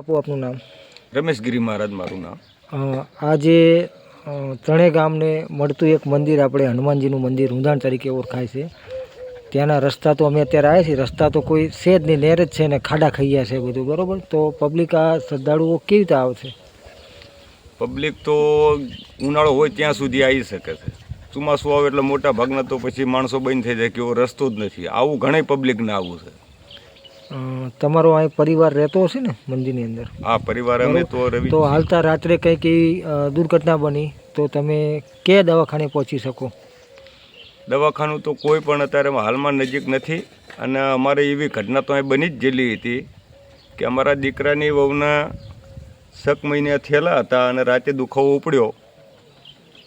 આપો આપનું નામ. રમેશ ગિરી મહારાજ મારું નામ. આ જે ત્રણેય ગામને મળતું એક મંદિર, આપણે હનુમાનજીનું મંદિર રૂંધાણ તરીકે ઓળખાય છે. ત્યાંના રસ્તા તો અમે અત્યારે આવ્યા છીએ, રસ્તા તો કોઈ છે જ નહીં, નેર જ છે ને ખાડા ખૈયા છે બધું, બરાબર. તો પબ્લિક આ શ્રદ્ધાળુઓ કેવી રીતે આવશે? પબ્લિક તો ઉનાળો હોય ત્યાં સુધી આવી શકે છે. ચોમાસું આવે એટલે મોટા ભાગના તો પછી માણસો બંધ થઈ જાય કે એવો રસ્તો જ નથી. આવું ઘણી પબ્લિકને આવું છે. તમારો અહીં પરિવાર રહેતો હશે ને મંદિરની અંદર? આ પરિવાર અમે તો રવિ. તો હાલતા રાત્રે કંઈક એવી દુર્ઘટના બની તો તમે કે દવાખાને પહોંચી શકો? દવાખાનું તો કોઈ પણ અત્યારે હાલમાં નજીક નથી. અને અમારે એવી ઘટના તો અહીં બની જ ગયેલી હતી કે અમારા દીકરાની વહુના 6 મહિને થયેલા હતા અને રાતે દુખાવો ઉપડ્યો.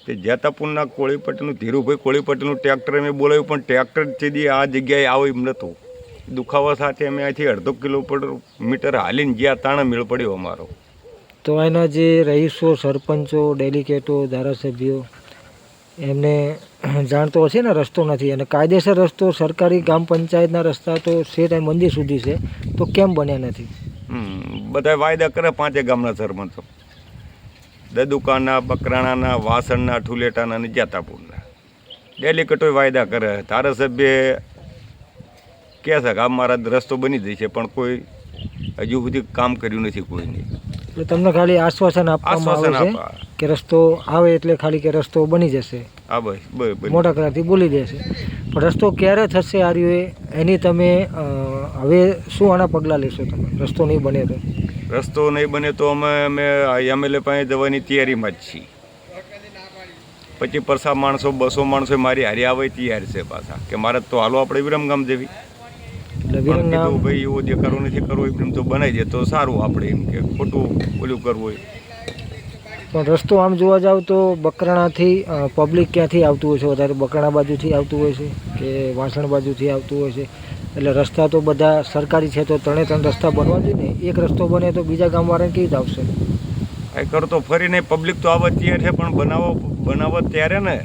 તે જેતાપુરના કોળીપટ્ટીનું ધીરુભાઈ કોળીપટ્ટીનું ટ્રેક્ટર અમે બોલાવ્યું, પણ ટ્રેક્ટર સીધી આ જગ્યાએ આવું એમ નહોતું. દુખાવા સાથે અમે અહીંથી 1/2 કિલોમીટર હાલીને જ્યાં તાણા મેળ પડ્યો અમારો. તો એના જે રહીશો, સરપંચો, ડેલિકેટો, ધારાસભ્યો એમને જાણતો હશે ને રસ્તો નથી, અને કાયદેસર રસ્તો સરકારી ગ્રામ પંચાયતના રસ્તા તો શેઠ મંદિર સુધી છે, તો કેમ બન્યા નથી? બધા વાયદા કરે 5 ગામના સરપંચો, દદુકાના, બકરાણાના, વાસણના, ઠુલેટાના અને જેતાપુરના. ડેલિકેટો વાયદા કરે. ધારાસભ્ય કહે છે કે અમારા રસ્તો બની જશે, પણ કોઈ હજુ સુધી કામ કર્યું નથી કોઈને. એટલે તમને ખાલી આશ્વાસન આપવામાં આવે છે કે રસ્તો આવે એટલે ખાલી કે રસ્તો બની જશે. હા બસ મોટા કરારથી બોલી દેશે, પણ રસ્તો ક્યારે થશે આ રહ્યો એની તમે હવે શું આના પગલાં લેશો તમે? રસ્તો નહીં બને તો? રસ્તો નહીં બને તો અમે એમએલએ પાસે જવાની તૈયારીમાં જ છીએ. પછી પરસા માણસો 200 માણસો મારી હારી આવે તૈયાર છે પાછા કે મારે તો હાલો આપણે વિરમગામ જવી. કીધું ભાઈ એવો દેખાડો નથી કરવો, એમ તો બનાવી દે તો સારું, આપણે એમ કે ખોટું ઓલું કરવું હોય. પણ રસ્તો આમ જોવા જાવ તો બકરાણાથી પબ્લિક ક્યાંથી આવતું હોય છે વધારે? બકરાણા બાજુથી આવતું હોય છે કે વાસણ બાજુથી આવતું હોય છે? એટલે રસ્તા તો બધા સરકારી છે, તો 3 રસ્તા બનવા જોઈએ ને. એક રસ્તો બને તો બીજા ગામવાળાને કેવી રીતે આવશે? આ કરો તો ફરીને પબ્લિક તો આવવા તૈયાર છે, પણ બનાવો ત્યારે ને.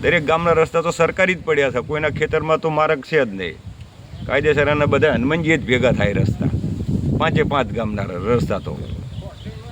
દરેક ગામના રસ્તા તો સરકારી જ પડ્યા છે, કોઈના ખેતરમાં તો માર્ગ છે જ નહીં. કાયદેસર અને બધા હનુમાનજી જ ભેગા થાય રસ્તા, 5 ગામના રસ્તા તો.